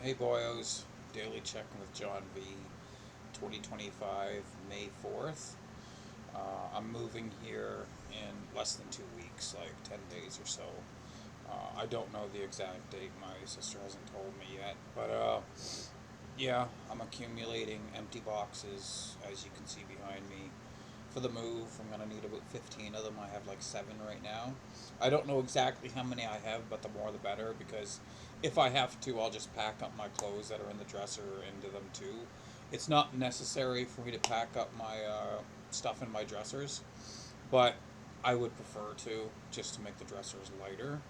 Hey boyos, daily check-in with John V, 2025, May 4th. I'm moving here in less than 2 weeks, like 10 days or so. I don't know the exact date, my sister hasn't told me yet, but yeah, I'm accumulating empty boxes, as you can see behind me. For the move, I'm gonna need about 15 of them. I have like 7 right now. I don't know exactly how many I have, but the more the better, because if I have to, I'll just pack up my clothes that are in the dresser into them too. It's not necessary for me to pack up my stuff in my dressers, but I would prefer to, just to make the dressers lighter.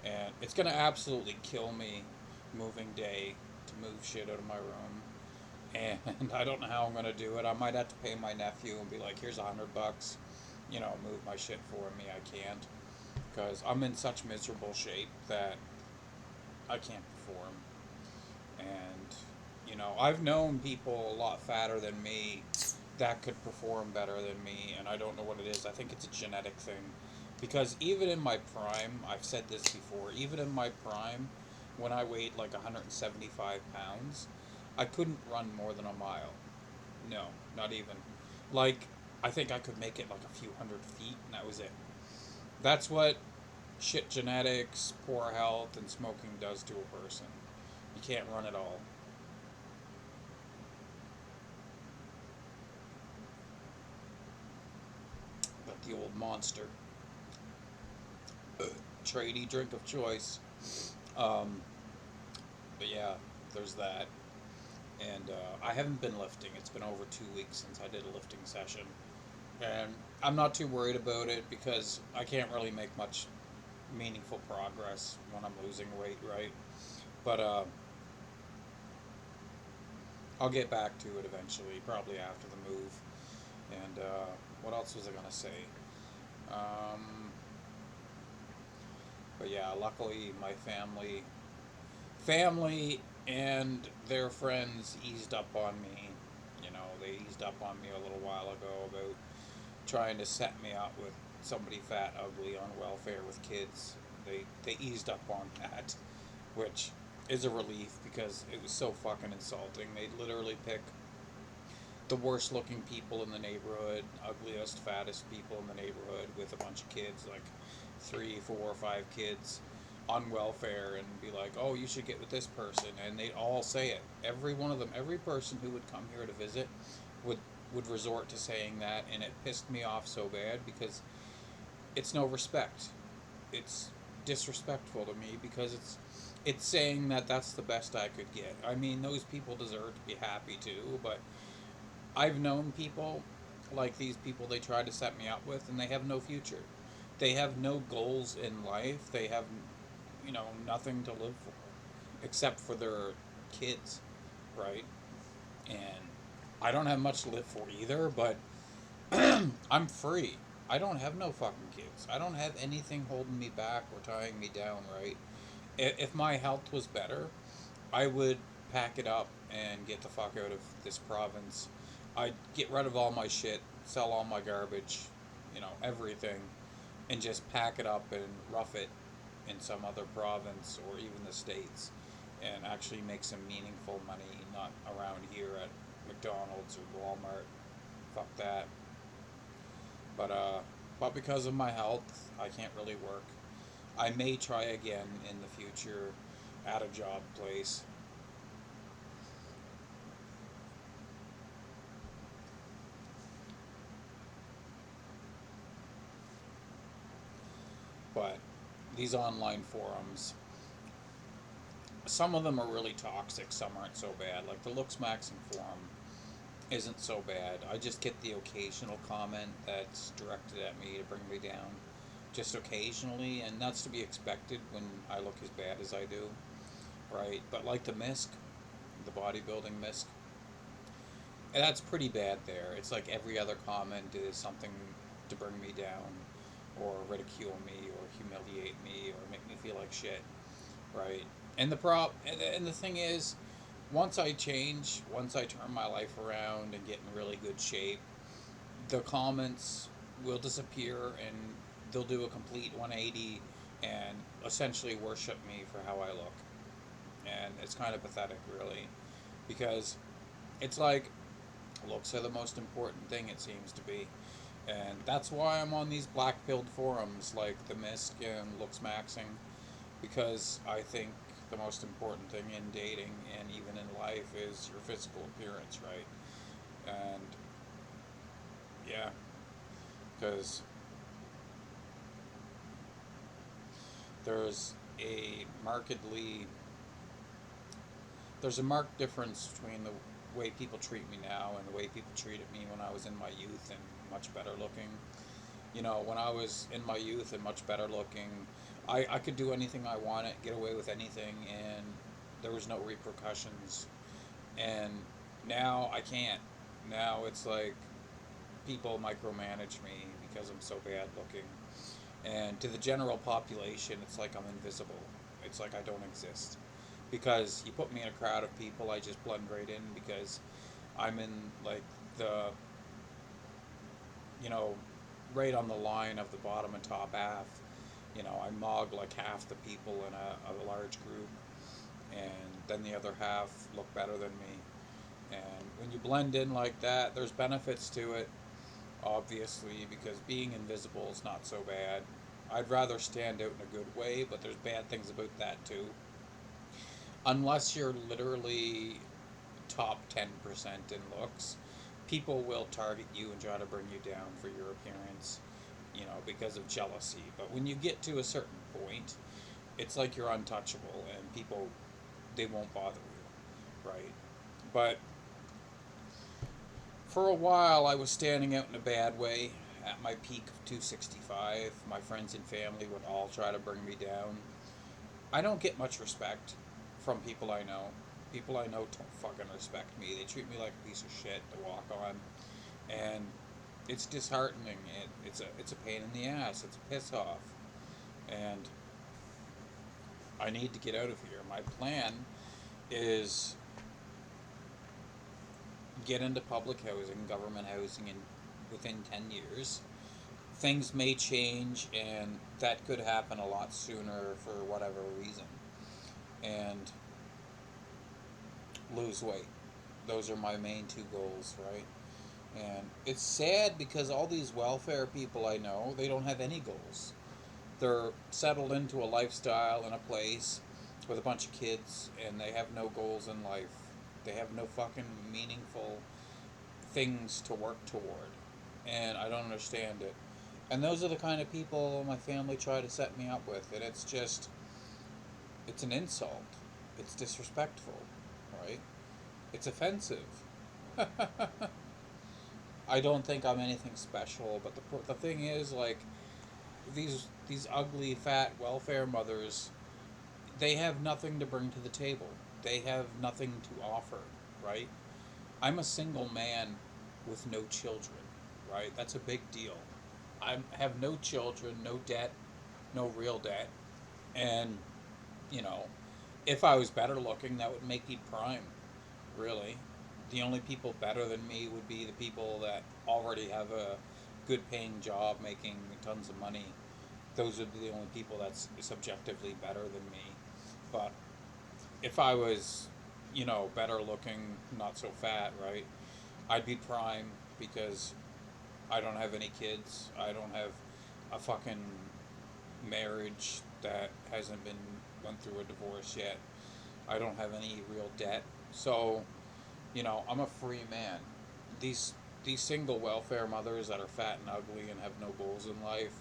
And it's gonna absolutely kill me moving day to move shit out of my room, and I don't know how I'm gonna do it. I might have to pay my nephew and be like, "Here's $100, move my shit for me." I can't, because I'm in such miserable shape that I can't perform. And I've known people a lot fatter than me that could perform better than me, and I don't know what it is. I think it's a genetic thing, because even in my prime, I've said this before. Even in my prime, when I weighed like 175 pounds, I couldn't run more than a mile. No, not even. Like, I think I could make it like a few hundred feet, and that was it. That's what shit genetics, poor health, and smoking does to a person. You can't run at all. But the old monster, tradie drink of choice. Um, but yeah, there's that. And I haven't been lifting. It's been over 2 weeks since I did a lifting session. And I'm not too worried about it because I can't really make much meaningful progress when I'm losing weight, right? But I'll get back to it eventually, probably after the move. And what else was I gonna say? Um, but yeah, luckily my family and their friends eased up on me. They eased up on me a little while ago about trying to set me up with somebody fat, ugly, on welfare with kids. They eased up on that, which is a relief because it was so fucking insulting. They'd literally pick the worst looking people in the neighborhood, ugliest, fattest people in the neighborhood with a bunch of kids, like 3, 4, 5 kids on welfare, and be like, "Oh, you should get with this person," and they'd all say it. Every one of them, every person who would come here to visit, would would resort to saying that, and it pissed me off so bad because it's no respect. It's disrespectful to me because it's saying that that's the best I could get. I mean, those people deserve to be happy too, but I've known people like these people they try to set me up with, and they have no future. They have no goals in life. They have, nothing to live for except for their kids, right? And I don't have much to live for either, but I'm free. I don't have no fucking kids. I don't have anything holding me back or tying me down, right? If my health was better, I would pack it up and get the fuck out of this province. I'd get rid of all my shit, sell all my garbage, everything, and just pack it up and rough it in some other province or even the States and actually make some meaningful money, not around here at McDonald's or Walmart. Fuck that. But because of my health, I can't really work. I may try again in the future at a job place. But these online forums, some of them are really toxic, some aren't so bad. Like the Looks Maxing forum isn't so bad. I just get the occasional comment that's directed at me to bring me down, just occasionally, and that's to be expected when I look as bad as I do, right? But like the MISC, the bodybuilding MISC, that's pretty bad there. It's like every other comment is something to bring me down, or ridicule me, or humiliate me, or make me feel like shit, right? And the thing is, once I turn my life around and get in really good shape, the comments will disappear and they'll do a complete 180 and essentially worship me for how I look. And it's kind of pathetic, really, because it's like looks are the most important thing, it seems to be. And that's why I'm on these black pilled forums like the Misc and Looks Maxing, because I think the most important thing in dating and even in life is your physical appearance, right? And yeah, because there's a markedly there's a marked difference between the way people treat me now and the way people treated me when I was in my youth and much better looking. You know, when I was in my youth and much better looking, I could do anything I wanted, get away with anything, and there was no repercussions. And now I can't. Now it's like people micromanage me because I'm so bad looking. And to the general population, it's like I'm invisible. It's like I don't exist. Because you put me in a crowd of people, I just blend right in because I'm in like the, you know, right on the line of the bottom and top half. You know, I mog like half the people in a large group, and then the other half look better than me. And when you blend in like that, there's benefits to it, obviously, because being invisible is not so bad. I'd rather stand out in a good way, but there's bad things about that too. Unless you're literally top 10% in looks, people will target you and try to bring you down for your appearance, you know, because of jealousy. But when you get to a certain point, it's like you're untouchable and people, they won't bother you, right? But for a while, I was standing out in a bad way. At my peak of 265, my friends and family would all try to bring me down. I don't get much respect from people I know. People I know don't fucking respect me. They treat me like a piece of shit to walk on, and it's disheartening. It's a pain in the ass. It's a piss off, and I need to get out of here. My plan is get into public housing, government housing, in within 10 years. Things may change, and that could happen a lot sooner for whatever reason. And lose weight. Those are my main two goals, right? And it's sad because all these welfare people I know, they don't have any goals. They're settled into a lifestyle in a place with a bunch of kids, and they have no goals in life. They have no fucking meaningful things to work toward. And I don't understand it. And those are the kind of people my family try to set me up with. And it's just, it's an insult. It's disrespectful, right? It's offensive. I don't think I'm anything special, but the thing is, like, these ugly fat welfare mothers, they have nothing to bring to the table. They have nothing to offer, right? I'm a single man with no children, right? That's a big deal. I have no children, no debt, no real debt, and you know, if I was better looking, that would make me prime, really. The only people better than me would be the people that already have a good paying job making tons of money. Those are the only people that's subjectively better than me. But if I was, you know, better looking, not so fat, right, I'd be prime because I don't have any kids. I don't have a fucking marriage that hasn't been went through a divorce yet. I don't have any real debt. So, you know, I'm a free man. These these single welfare mothers that are fat and ugly and have no goals in life,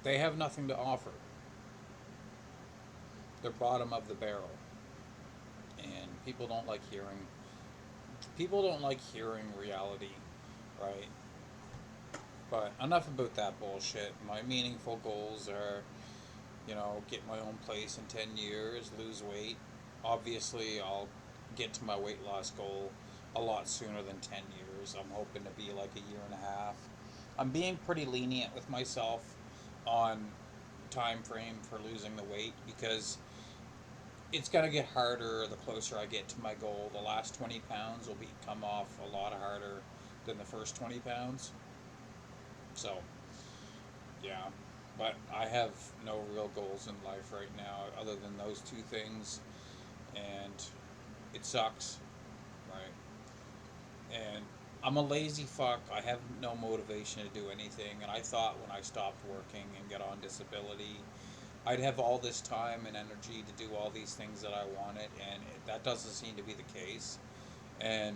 they have nothing to offer. They're bottom of the barrel. And people don't like hearing reality, right? But enough about that bullshit. My meaningful goals are, you know, get my own place in 10 years, lose weight. Obviously, I'll get to my weight loss goal a lot sooner than 10 years. I'm hoping to be like a year and a half. I'm being pretty lenient with myself on time frame for losing the weight because it's going to get harder the closer I get to my goal. The last 20 pounds will come off a lot harder than the first 20 pounds. So, yeah. But I have no real goals in life right now other than those two things. and it sucks, right? And I'm a lazy fuck. I have no motivation to do anything. And I thought when I stopped working and got on disability, I'd have all this time and energy to do all these things that I wanted, and that doesn't seem to be the case. And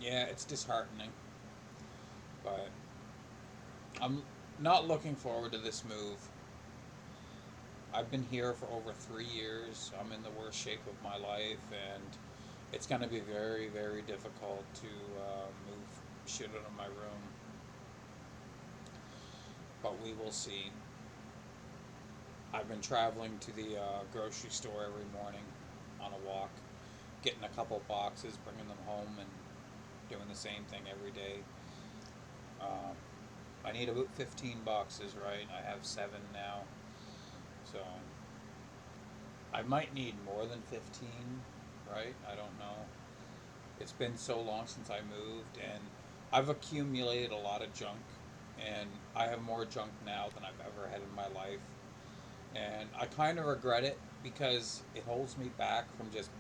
yeah, it's disheartening. But I'm not looking forward to this move. I've been here for over 3 years. I'm in the worst shape of my life, and it's going to be very, very difficult to move shit out of my room. But we will see. I've been traveling to the grocery store every morning on a walk, getting a couple boxes, bringing them home, and doing the same thing every day. Um, I need about 15 boxes, right? I have 7 now. So I might need more than 15, right? I don't know. It's been so long since I moved, and I've accumulated a lot of junk, and I have more junk now than I've ever had in my life. And I kind of regret it because it holds me back from just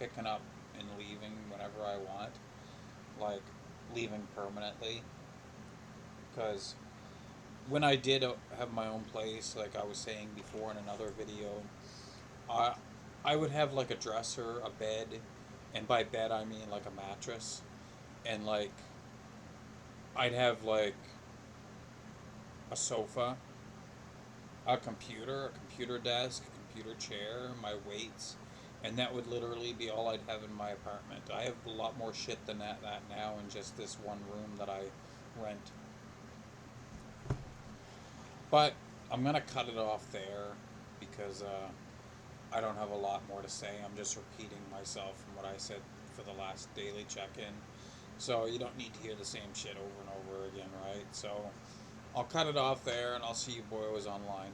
picking up and leaving whenever I want, like leaving permanently. Because when I did have my own place, like I was saying before in another video, I I would have like a dresser, a bed, and by bed I mean like a mattress, and like I'd have like a sofa, a computer desk, a computer chair, my weights, and that would literally be all I'd have in my apartment. I have a lot more shit than that now in just this one room that I rent. But I'm gonna cut it off there because I don't have a lot more to say. I'm just repeating myself from what I said for the last daily check-in. So you don't need to hear the same shit over and over again, right? So I'll cut it off there and I'll see you boys online.